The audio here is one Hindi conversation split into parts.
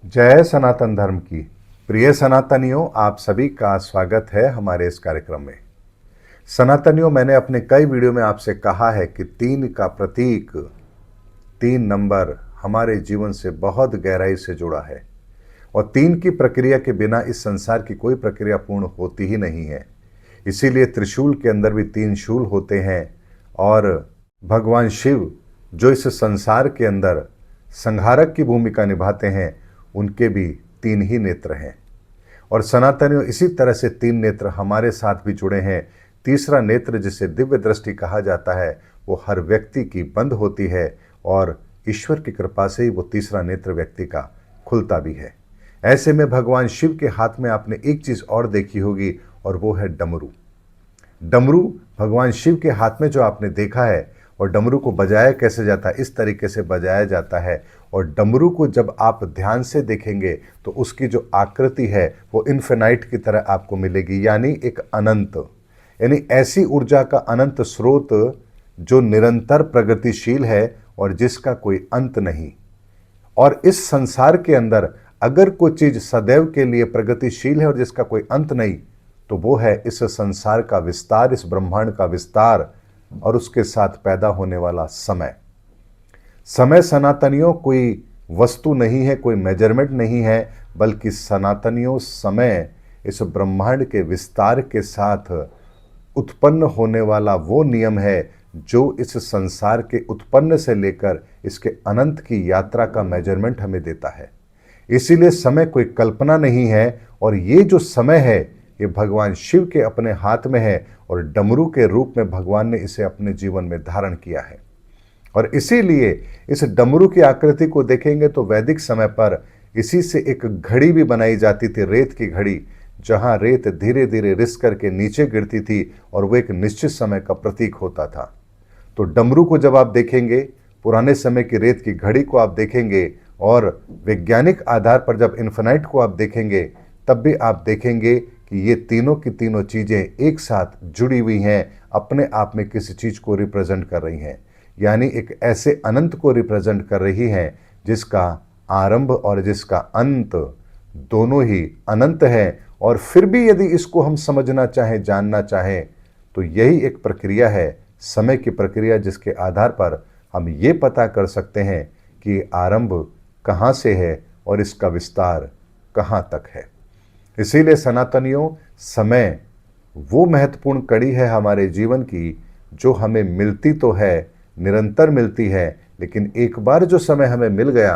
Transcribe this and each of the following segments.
जय सनातन धर्म की। प्रिय सनातनियों, आप सभी का स्वागत है हमारे इस कार्यक्रम में। सनातनियों, मैंने अपने कई वीडियो में आपसे कहा है कि 3 का प्रतीक, 3 नंबर हमारे जीवन से बहुत गहराई से जुड़ा है और 3 की प्रक्रिया के बिना इस संसार की कोई प्रक्रिया पूर्ण होती ही नहीं है। इसीलिए त्रिशूल के अंदर भी 3 शूल होते हैं और भगवान शिव जो इस संसार के अंदर संहारक की भूमिका निभाते हैं, उनके भी 3 ही नेत्र हैं। और सनातनियों, इसी तरह से 3 नेत्र हमारे साथ भी जुड़े हैं। तीसरा नेत्र, जिसे दिव्य दृष्टि कहा जाता है, वो हर व्यक्ति की बंद होती है और ईश्वर की कृपा से ही वो तीसरा नेत्र व्यक्ति का खुलता भी है। ऐसे में भगवान शिव के हाथ में आपने एक चीज और देखी होगी और वो है डमरू। डमरू भगवान शिव के हाथ में जो आपने देखा है, और डमरू को बजाया कैसे जाता है, इस तरीके से बजाया जाता है। और डमरू को जब आप ध्यान से देखेंगे तो उसकी जो आकृति है वो इन्फिनाइट की तरह आपको मिलेगी, यानी एक अनंत, यानी ऐसी ऊर्जा का अनंत स्रोत जो निरंतर प्रगतिशील है और जिसका कोई अंत नहीं। और इस संसार के अंदर अगर कोई चीज सदैव के लिए प्रगतिशील है और जिसका कोई अंत नहीं, तो वो है इस संसार का विस्तार, इस ब्रह्मांड का विस्तार और उसके साथ पैदा होने वाला समय। समय सनातनियों कोई वस्तु नहीं है, कोई मेजरमेंट नहीं है, बल्कि सनातनियों समय इस ब्रह्मांड के विस्तार के साथ उत्पन्न होने वाला वो नियम है जो इस संसार के उत्पन्न से लेकर इसके अनंत की यात्रा का मेजरमेंट हमें देता है। इसीलिए समय कोई कल्पना नहीं है और ये जो समय है ये भगवान शिव के अपने हाथ में है और डमरू के रूप में भगवान ने इसे अपने जीवन में धारण किया है। और इसीलिए इस डमरू की आकृति को देखेंगे तो वैदिक समय पर इसी से एक घड़ी भी बनाई जाती थी, रेत की घड़ी, जहां रेत धीरे धीरे रिस करके नीचे गिरती थी और वो एक निश्चित समय का प्रतीक होता था। तो डमरू को जब आप देखेंगे, पुराने समय की रेत की घड़ी को आप देखेंगे और वैज्ञानिक आधार पर जब इन्फिनाइट को आप देखेंगे, तब भी आप देखेंगे कि ये तीनों की तीनों चीज़ें एक साथ जुड़ी हुई हैं, अपने आप में किसी चीज़ को रिप्रेजेंट कर रही हैं, यानी एक ऐसे अनंत को रिप्रेजेंट कर रही हैं जिसका आरंभ और जिसका अंत दोनों ही अनंत है। और फिर भी यदि इसको हम समझना चाहें, जानना चाहें, तो यही एक प्रक्रिया है, समय की प्रक्रिया, जिसके आधार पर हम ये पता कर सकते हैं कि आरंभ कहाँ से है और इसका विस्तार कहाँ तक है। इसीलिए सनातनियों, समय वो महत्वपूर्ण कड़ी है हमारे जीवन की जो हमें मिलती तो है, निरंतर मिलती है, लेकिन एक बार जो समय हमें मिल गया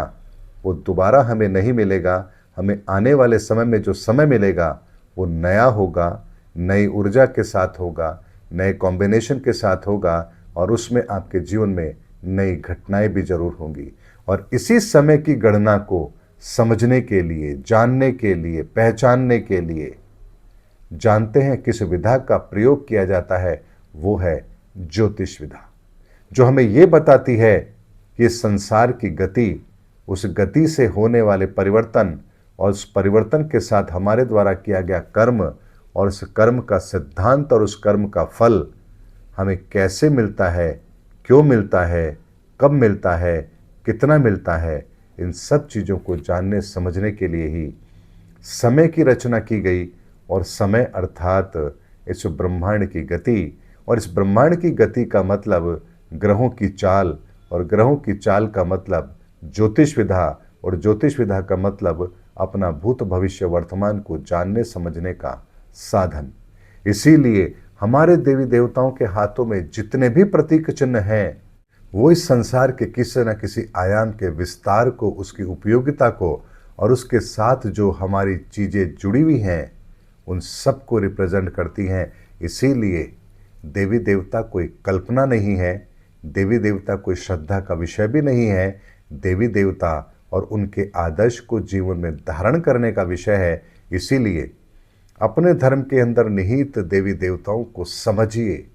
वो दोबारा हमें नहीं मिलेगा। हमें आने वाले समय में जो समय मिलेगा वो नया होगा, नई ऊर्जा के साथ होगा, नए कॉम्बिनेशन के साथ होगा और उसमें आपके जीवन में नई घटनाएं भी जरूर होंगी। और इसी समय की गणना को समझने के लिए, जानने के लिए, पहचानने के लिए जानते हैं किस विधा का प्रयोग किया जाता है, वो है ज्योतिष विधा, जो हमें ये बताती है कि संसार की गति, उस गति से होने वाले परिवर्तन और उस परिवर्तन के साथ हमारे द्वारा किया गया कर्म और उस कर्म का सिद्धांत और उस कर्म का फल हमें कैसे मिलता है, क्यों मिलता है, कब मिलता है, कितना मिलता है, इन सब चीज़ों को जानने समझने के लिए ही समय की रचना की गई। और समय अर्थात इस ब्रह्मांड की गति, और इस ब्रह्मांड की गति का मतलब ग्रहों की चाल, और ग्रहों की चाल का मतलब ज्योतिष विधा, और ज्योतिष विधा का मतलब अपना भूत भविष्य वर्तमान को जानने समझने का साधन। इसीलिए हमारे देवी देवताओं के हाथों में जितने भी प्रतीक चिन्ह हैं, वो इस संसार के किसी न किसी आयाम के विस्तार को, उसकी उपयोगिता को और उसके साथ जो हमारी चीज़ें जुड़ी हुई हैं उन सब को रिप्रेजेंट करती हैं। इसीलिए देवी देवता कोई कल्पना नहीं है, देवी देवता कोई श्रद्धा का विषय भी नहीं है, देवी देवता और उनके आदर्श को जीवन में धारण करने का विषय है। इसीलिए अपने धर्म के अंदर निहित देवी देवताओं को समझिए,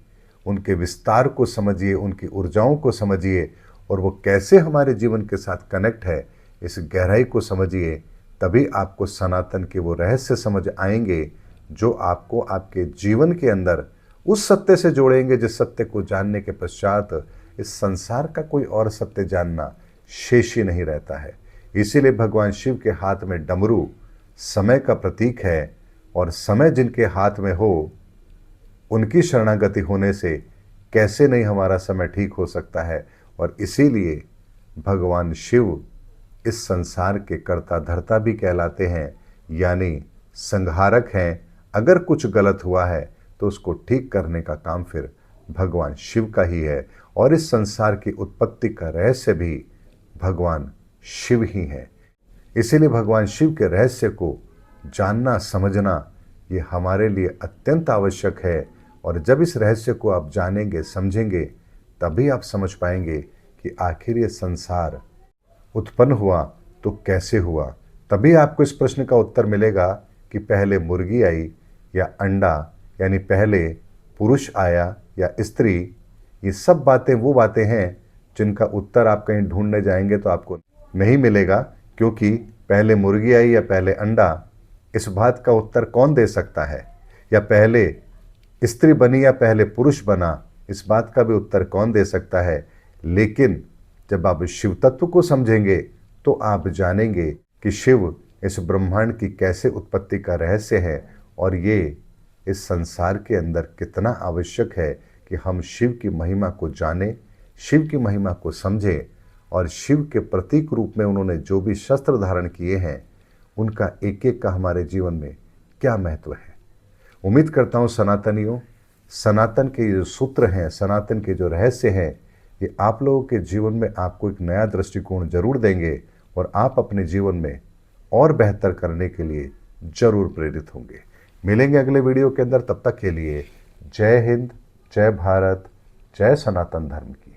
उनके विस्तार को समझिए, उनकी ऊर्जाओं को समझिए और वो कैसे हमारे जीवन के साथ कनेक्ट है, इस गहराई को समझिए। तभी आपको सनातन के वो रहस्य समझ आएंगे जो आपको आपके जीवन के अंदर उस सत्य से जोड़ेंगे जिस सत्य को जानने के पश्चात इस संसार का कोई और सत्य जानना शेष ही नहीं रहता है। इसीलिए भगवान शिव के हाथ में डमरू समय का प्रतीक है, और समय जिनके हाथ में हो उनकी शरणागति होने से कैसे नहीं हमारा समय ठीक हो सकता है। और इसीलिए भगवान शिव इस संसार के कर्ता धर्ता भी कहलाते हैं, यानी संहारक हैं। अगर कुछ गलत हुआ है तो उसको ठीक करने का काम फिर भगवान शिव का ही है, और इस संसार की उत्पत्ति का रहस्य भी भगवान शिव ही है। इसीलिए भगवान शिव के रहस्य को जानना समझना ये हमारे लिए अत्यंत आवश्यक है। और जब इस रहस्य को आप जानेंगे समझेंगे तभी आप समझ पाएंगे कि आखिर ये संसार उत्पन्न हुआ तो कैसे हुआ। तभी आपको इस प्रश्न का उत्तर मिलेगा कि पहले मुर्गी आई या अंडा, यानी पहले पुरुष आया या स्त्री। ये सब बातें वो बातें हैं जिनका उत्तर आप कहीं ढूंढने जाएंगे तो आपको नहीं मिलेगा, क्योंकि पहले मुर्गी आई या पहले अंडा, इस बात का उत्तर कौन दे सकता है। या पहले स्त्री बनी या पहले पुरुष बना, इस बात का भी उत्तर कौन दे सकता है। लेकिन जब आप शिव तत्व को समझेंगे तो आप जानेंगे कि शिव इस ब्रह्मांड की कैसे उत्पत्ति का रहस्य है, और ये इस संसार के अंदर कितना आवश्यक है कि हम शिव की महिमा को जानें, शिव की महिमा को समझें, और शिव के प्रतीक रूप में उन्होंने जो भी शस्त्र धारण किए हैं उनका एक एक का हमारे जीवन में क्या महत्व है। उम्मीद करता हूँ सनातनियों, सनातन के जो सूत्र हैं, सनातन के जो रहस्य हैं, ये आप लोगों के जीवन में आपको एक नया दृष्टिकोण जरूर देंगे, और आप अपने जीवन में और बेहतर करने के लिए जरूर प्रेरित होंगे। मिलेंगे अगले वीडियो के अंदर, तब तक के लिए जय हिंद, जय भारत, जय सनातन धर्म की।